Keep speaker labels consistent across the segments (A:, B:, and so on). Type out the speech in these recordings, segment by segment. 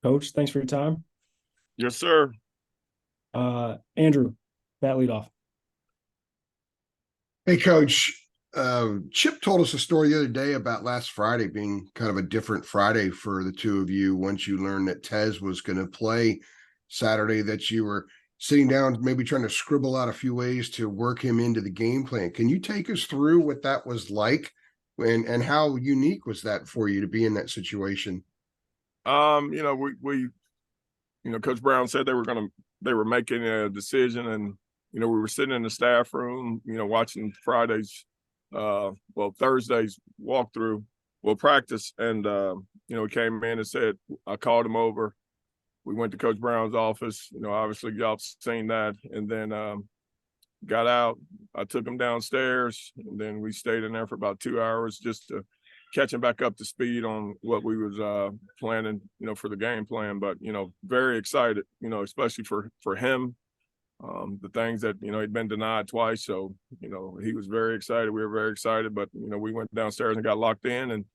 A: Coach, thanks for your time.
B: Yes, sir.
A: Andrew, bat lead off.
C: Hey, Coach. Chip told us a story the other day about last Friday being kind of a different Friday for the two of you. Once you learned that Tez was going to play Saturday, that you were sitting down, maybe trying to scribble out a few ways to work him into the game plan. Can you take us through what that was like, and how unique was that for you to be in that situation?
B: Coach Brown said they were making a decision, and we were sitting in the staff room, watching Thursday's walkthrough, practice, and he came in and said, I called him over. We went to Coach Brown's office. Obviously y'all seen that, and then got out. I took him downstairs, and then we stayed in there for about 2 hours just to catch him back up to speed on what we was planning, for the game plan. But very excited, especially for him. The things that he'd been denied twice, so he was very excited. We were very excited, but we went downstairs and got locked in, and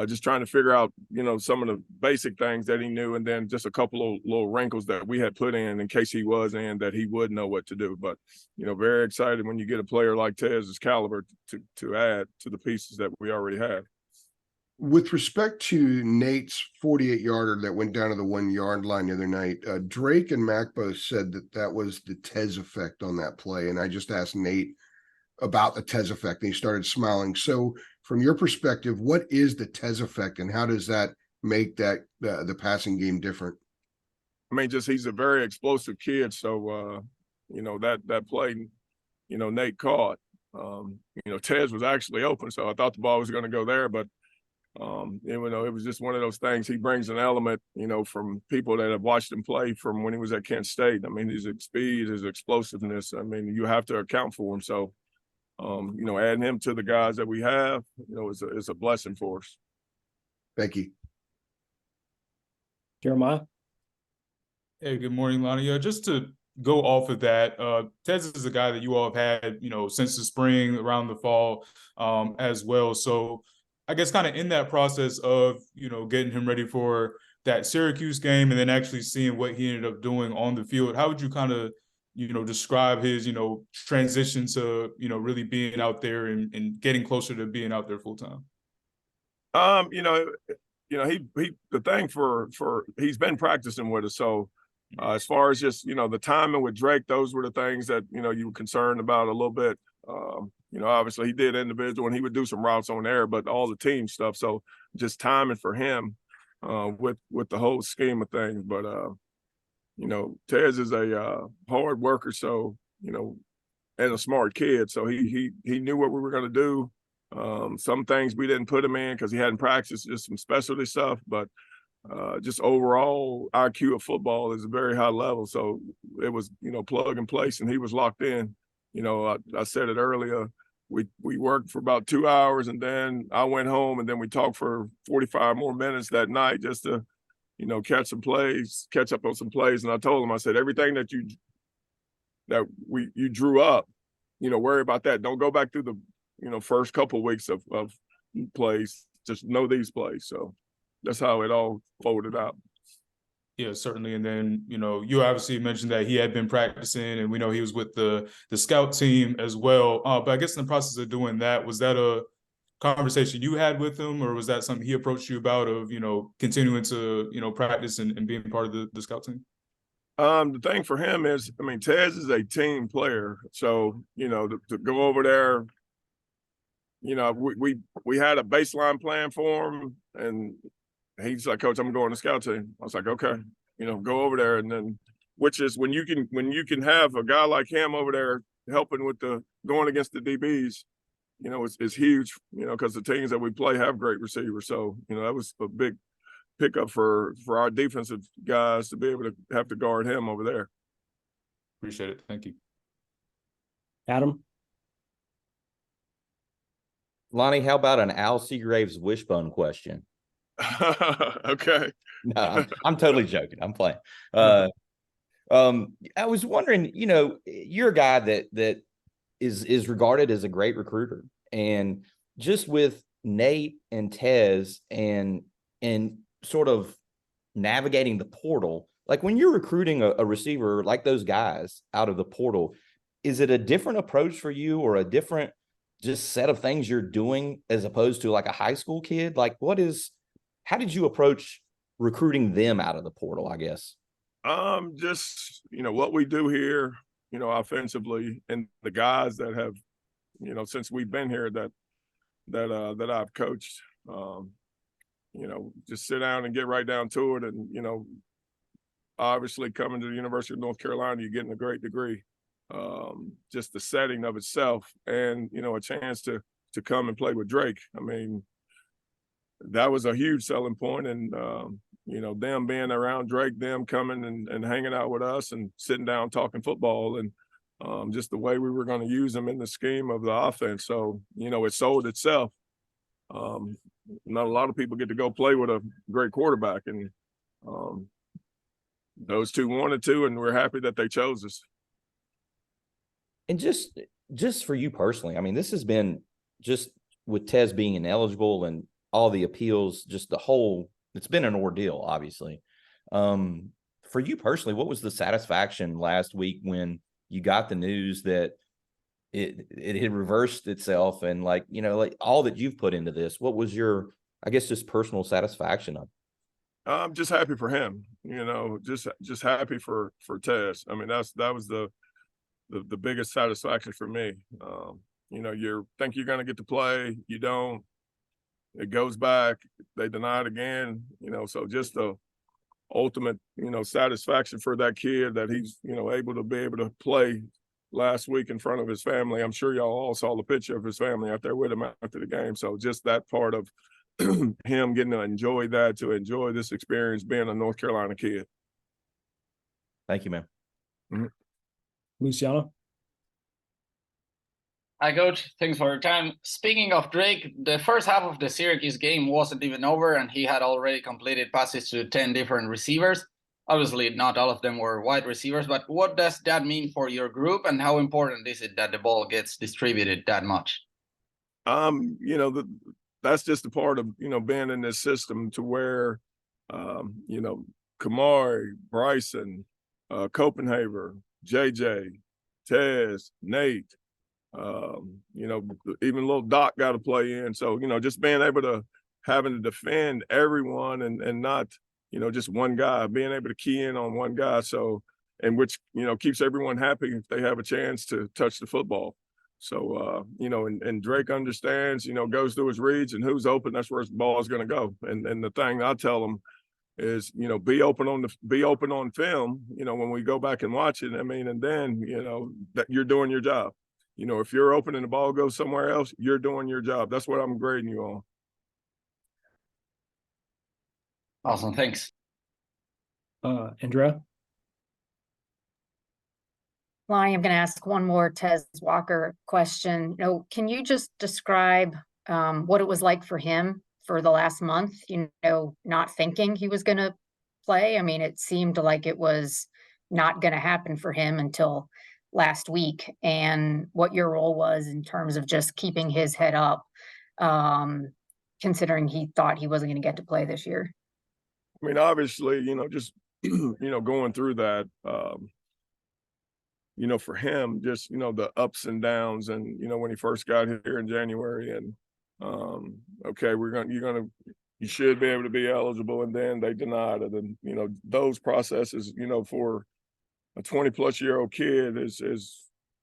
B: just trying to figure out some of the basic things that he knew, and then just a couple of little wrinkles that we had put in case he was in, that he would know what to do. But very excited when you get a player like Tez's caliber to add to the pieces that we already have.
C: With respect to Nate's 48-yarder that went down to the 1 yard line the other night, Drake and Mac both said that was the Tez effect on that play. And I just asked Nate about the Tez effect, and he started smiling. So from your perspective, what is the Tez effect, and how does that make that the passing game different?
B: I mean, just he's a very explosive kid. So, that play, Nate caught, Tez was actually open. So I thought the ball was going to go there, but it was just one of those things. He brings an element, from people that have watched him play from when he was at Kent State. I mean, his speed, his explosiveness. I mean, you have to account for him. So, adding him to the guys that we have, is a blessing for us.
C: Thank you.
A: Jeremiah.
D: Hey, good morning, Lonnie. Just to go off of that, Tez is a guy that you all have had, since the spring, around the fall, as well. So I guess kind of in that process of, getting him ready for that Syracuse game and then actually seeing what he ended up doing on the field, how would you kind of, describe his, transition to, really being out there and getting closer to being out there full time?
B: The thing for he's been practicing with us. So as far as just, the timing with Drake, those were the things that, you were concerned about a little bit. Obviously he did individual and he would do some routes on air, but all the team stuff. So just timing for him with the whole scheme of things. But, Tez is a hard worker. So, and a smart kid. So he knew what we were going to do. Some things we didn't put him in because he hadn't practiced, just some specialty stuff, but just overall IQ of football is a very high level. So it was, plug and place, and he was locked in. I said it earlier, we worked for about 2 hours, and then I went home, and then we talked for 45 more minutes that night just to, catch up on some plays. And I told him, I said, everything that you drew up, worry about that. Don't go back through the, first couple of weeks of plays. Just know these plays. So that's how it all folded out.
D: Yeah, certainly. And then, you obviously mentioned that he had been practicing, and we know he was with the scout team as well. But I guess in the process of doing that, was that a conversation you had with him, or was that something he approached you about of, continuing to, practice and being part of the scout team?
B: The thing for him is, I mean, Tez is a team player. So, to go over there, we had a baseline plan for him, and he's like, Coach, I'm going to scout team. I was like, okay, go over there. And then, which is when you can have a guy like him over there helping with going against the DBs, it's huge, because the teams that we play have great receivers. So, that was a big pickup for our defensive guys to be able to have to guard him over there.
D: Appreciate it. Thank you.
A: Adam.
E: Lonnie, how about an Al Seagraves wishbone question?
B: Okay.
E: No, I'm totally joking. I'm playing. I was wondering, you're a guy that is regarded as a great recruiter, and just with Nate and Tez and sort of navigating the portal? Like when you're recruiting a receiver like those guys out of the portal, is it a different approach for you or a different just set of things you're doing as opposed to like a high school kid? Like how did you approach recruiting them out of the portal, I guess?
B: Just, what we do here, offensively, and the guys that have, since we've been here that I've coached, just sit down and get right down to it. And, obviously coming to the University of North Carolina, you're getting a great degree. Just the setting of itself and, a chance to come and play with Drake. I mean, that was a huge selling point. And, them being around Drake, them coming and hanging out with us and sitting down talking football and just the way we were going to use them in the scheme of the offense. So, it sold itself. Not a lot of people get to go play with a great quarterback, and those two wanted to, and we're happy that they chose us.
E: And just for you personally, I mean, this has been just with Tez being ineligible and all the appeals, just it's been an ordeal, obviously. For you personally, what was the satisfaction last week when you got the news that it had reversed itself and like all that you've put into this? What was your, I guess, just personal satisfaction of?
B: I'm just happy for him, just happy for Tez. I mean, that was the biggest satisfaction for me. You think you're going to get to play, you don't. It goes back, they deny it again, so just the ultimate, satisfaction for that kid that he's, able to play last week in front of his family. I'm sure y'all all saw the picture of his family out there with him after the game. So just that part of him getting to enjoy this experience being a North Carolina kid.
E: Thank you, man.
B: Mm-hmm.
A: Luciano?
F: Hi, Coach. Thanks for your time. Speaking of Drake, the first half of the Syracuse game wasn't even over, and he had already completed passes to 10 different receivers. Obviously, not all of them were wide receivers, but what does that mean for your group, and how important is it that the ball gets distributed that much?
B: That's just a part of, being in this system to where, Kamari, Bryson, Copenhagen, JJ, Tez, Nate, even little Doc got to play in. So, just being able to having to defend everyone and not, just one guy, being able to key in on one guy. So, and which, keeps everyone happy if they have a chance to touch the football. So, and Drake understands, goes through his reads and who's open, that's where his ball is going to go. And the thing I tell him is, be open on film, when we go back and watch it. I mean, and then, that you're doing your job. If you're open and the ball goes somewhere else, you're doing your job. That's what I'm grading you on.
F: Awesome. Thanks.
A: Andrea?
G: Lonnie, I'm going to ask one more Tez Walker question. Can you just describe what it was like for him for the last month, not thinking he was going to play? I mean, it seemed like it was not going to happen for him until last week, and what your role was in terms of just keeping his head up, considering he thought he wasn't going to get to play this year.
B: I mean, obviously, just, going through that, for him, just, the ups and downs and, when he first got here in January and, okay, you should be able to be eligible. And then they denied it. And, those processes, for a 20-plus-year-old kid is,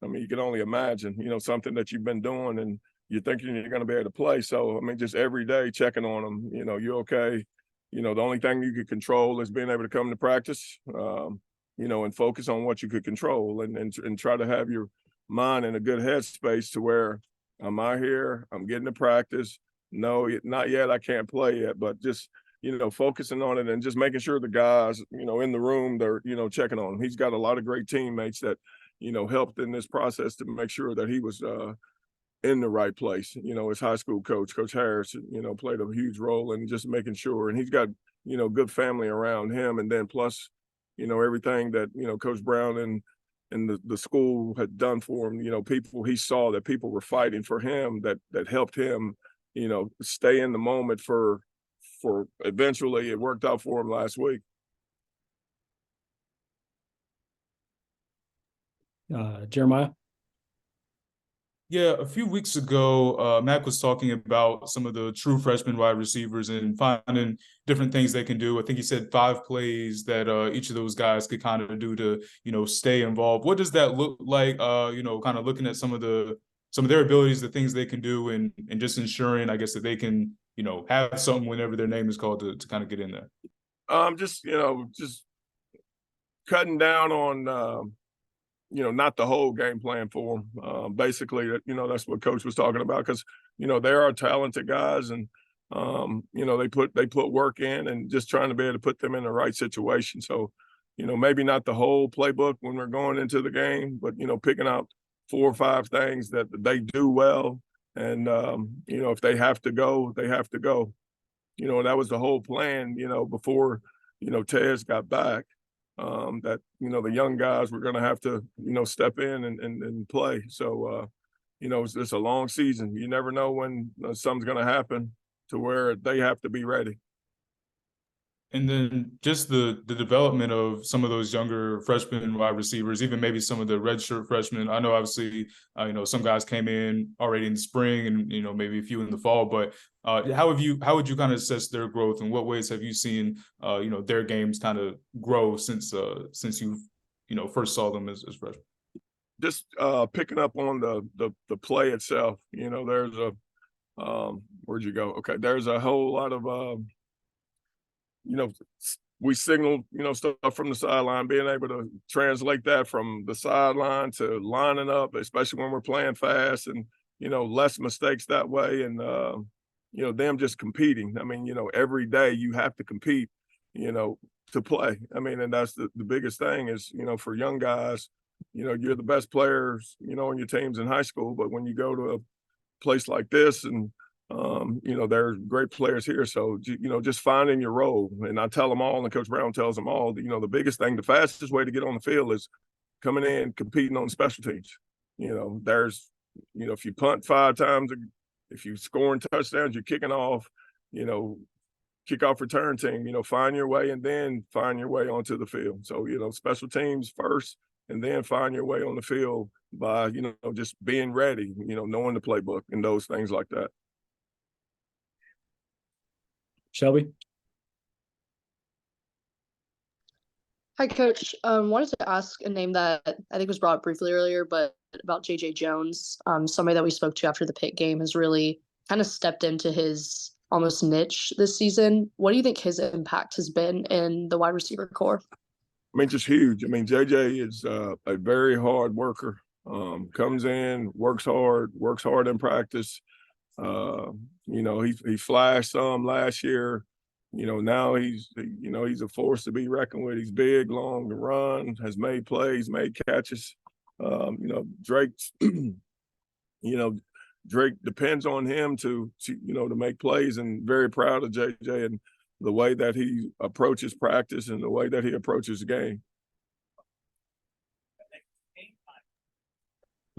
B: I mean, you can only imagine, something that you've been doing and you're thinking you're going to be able to play. So, I mean, just every day checking on them, you okay? The only thing you could control is being able to come to practice, and focus on what you could control and try to have your mind in a good headspace to where I'm out here, I'm getting to practice. No, not yet. I can't play yet, but just, focusing on it and just making sure the guys, in the room, they're, checking on him. He's got a lot of great teammates that, helped in this process to make sure that he was in the right place. His high school coach, Coach Harris, played a huge role in just making sure. And he's got, good family around him. And then plus, everything that, Coach Brown and the school had done for him, people he saw that people were fighting for him that helped him, stay in the moment for for eventually it worked out for him last week.
A: Jeremiah?
D: Yeah, a few weeks ago, Mac was talking about some of the true freshman wide receivers and finding different things they can do. I think he said 5 plays that each of those guys could kind of do to, stay involved. What does that look like? Kind of looking at some of their abilities, the things they can do, and just ensuring, I guess, that they can, have something whenever their name is called to kind of get in there.
B: Just cutting down on not the whole game plan for them. Basically, that's what Coach was talking about, because they are talented guys, and they put work in, and just trying to be able to put them in the right situation. So, maybe not the whole playbook when we're going into the game, but picking out 4 or 5 things that they do well, and if they have to go, they have to go. That was the whole plan. Before Tez got back. That the young guys were going to have to step in and play. So it's a long season. You never know when something's going to happen to where they have to be ready.
D: And then just the development of some of those younger freshman wide receivers, even maybe some of the redshirt freshmen. I know obviously, some guys came in already in the spring, and maybe a few in the fall. But how would you kind of assess their growth, and what ways have you seen their games kind of grow since you first saw them as freshmen?
B: Just picking up on the play itself. There's a where'd you go? Okay, there's a whole lot of we signal, stuff from the sideline, being able to translate that from the sideline to lining up, especially when we're playing fast, and, less mistakes that way. And, them just competing. I mean, every day you have to compete, to play. I mean, and that's the biggest thing is, for young guys, you're the best players, on your teams in high school, but when you go to a place like this, and there's great players here. So, just finding your role. And I tell them all, and Coach Brown tells them all, the biggest thing, the fastest way to get on the field is coming in, competing on special teams. There's, if you punt 5 times, if you scoring touchdowns, you're kicking off, kickoff return team, find your way, and then find your way onto the field. So, special teams first, and then find your way on the field by, just being ready, knowing the playbook and those things like that.
A: Shelby?
H: Hi, Coach. Wanted to ask a name that I think was brought up briefly earlier, but about J.J. Jones. Somebody that we spoke to after the Pitt game has really kind of stepped into his almost niche this season. What do you think his impact has been in the wide receiver core?
B: I mean, just huge. I mean, JJ is a very hard worker. Comes in, works hard in practice. He flashed some last year. Now he's a force to be reckoned with. He's big, long to run, has made plays, made catches. Drake's, Drake depends on him to make plays, and very proud of JJ and the way that he approaches practice and the way that he approaches the game.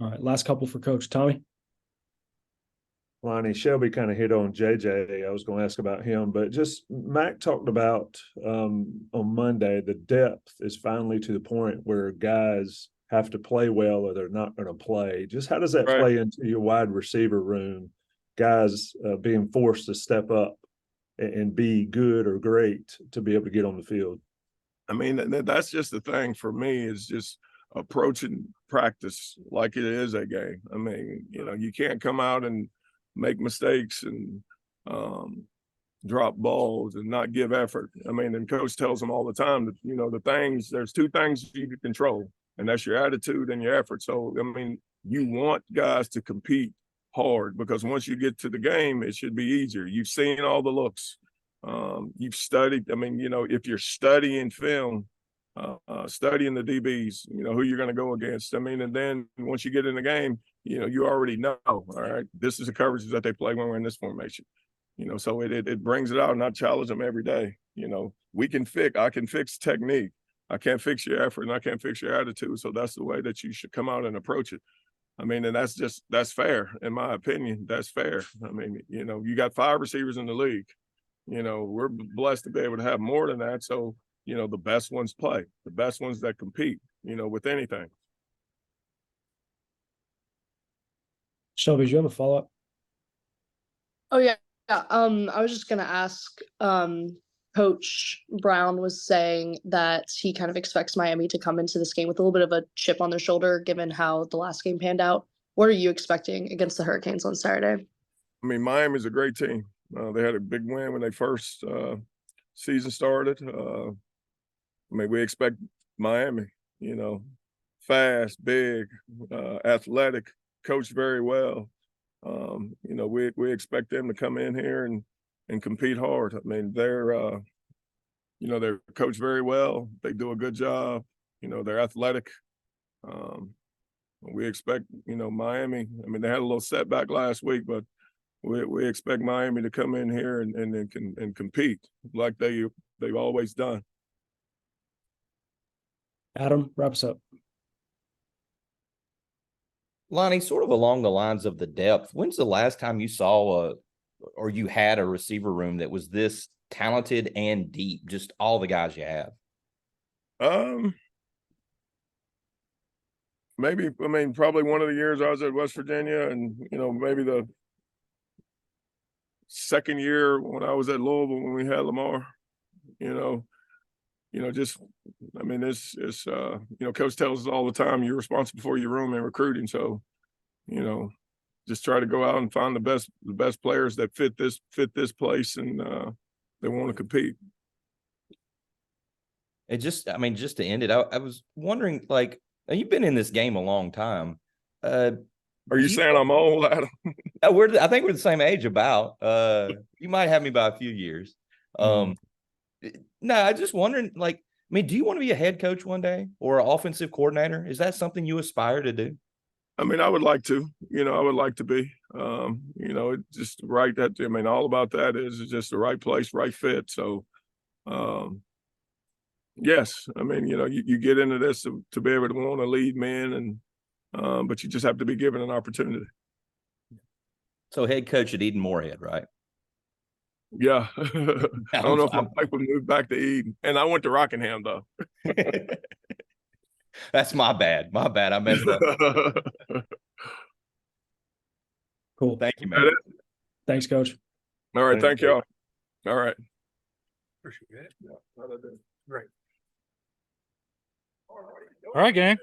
A: All right, last couple for Coach. Tommy?
I: Lonnie, Shelby kind of hit on JJ. I was going to ask about him, but just Mac talked about on Monday, the depth is finally to the point where guys have to play well or they're not going to play. Just how does that play into your wide receiver room? Guys being forced to step up and be good or great to be able to get on the field.
B: I mean, that's just the thing for me, is just approaching practice like it is a game. I mean, you can't come out and make mistakes and drop balls and not give effort. I mean, and Coach tells them all the time that, there's 2 things you can control, and that's your attitude and your effort. So, I mean, you want guys to compete hard, because once you get to the game, it should be easier. You've seen all the looks. You've studied. I mean, if you're studying film, studying the DBs, who you're going to go against. I mean, and then once you get in the game, you already know, all right, this is the coverages that they play when we're in this formation. So it brings it out, and I challenge them every day. I can fix technique. I can't fix your effort, and I can't fix your attitude. So that's the way that you should come out and approach it. I mean, and that's fair. In my opinion, that's fair. I mean, you got 5 receivers in the league. You know, we're blessed to be able to have more than that. So, you know, the best ones play, the best ones that compete, you know, with anything.
A: Shelby, do you have a follow-up?
H: Oh yeah. Yeah. I was just gonna ask, Coach Brown was saying that he kind of expects Miami to come into this game with a little bit of a chip on their shoulder, given how the last game panned out. What are you expecting against the Hurricanes on Saturday?
B: I mean, Miami's a great team. They had a big win when they first season started. I mean, we expect Miami, you know, fast, big, athletic, coached very well. You know, we expect them to come in here and compete hard. I mean, they're you know, they're coached very well. They do a good job. You know, they're athletic. We expect, you know, Miami. I mean, they had a little setback last week, but we expect Miami to come in here and compete like they've always done.
A: Adam, wrap us up.
E: Lonnie, sort of along the lines of the depth, when's the last time you saw or you had a receiver room that was this talented and deep, just all the guys you have?
B: Maybe, I mean, probably one of the years I was at West Virginia, and, you know, maybe the second year when I was at Louisville when we had Lamar, you know, just, I mean, it's you know, coach tells us all the time, you're responsible for your room and recruiting. So, you know, just try to go out and find the best players that fit this place, and they want to compete.
E: It just, I mean, just to end it, I was wondering, like, you've been in this game a long time.
B: Are you saying I'm old, Adam?
E: I think we're the same age about. You might have me by a few years. No, I just wondering, like, I mean, do you want to be a head coach one day or an offensive coordinator? Is that something you aspire to do?
B: I mean, I would like to, you know, I would like to be, you know, it just right. That, I mean, all about that is just the right place, right fit. So, yes, I mean, you know, you get into this to be able to want to lead men, and but you just have to be given an opportunity.
E: So head coach at Eden Moorhead, right?
B: Yeah. I don't know if my wife would move back to Eden. And I went to Rockingham, though.
E: That's my bad. My bad. I messed up.
A: Cool.
E: Thank you, man.
A: Thanks, Coach.
B: All right. Thank
I: Thank you.
B: y'all. All right.
J: Appreciate it.
B: Yeah,
J: Great. All right, gang.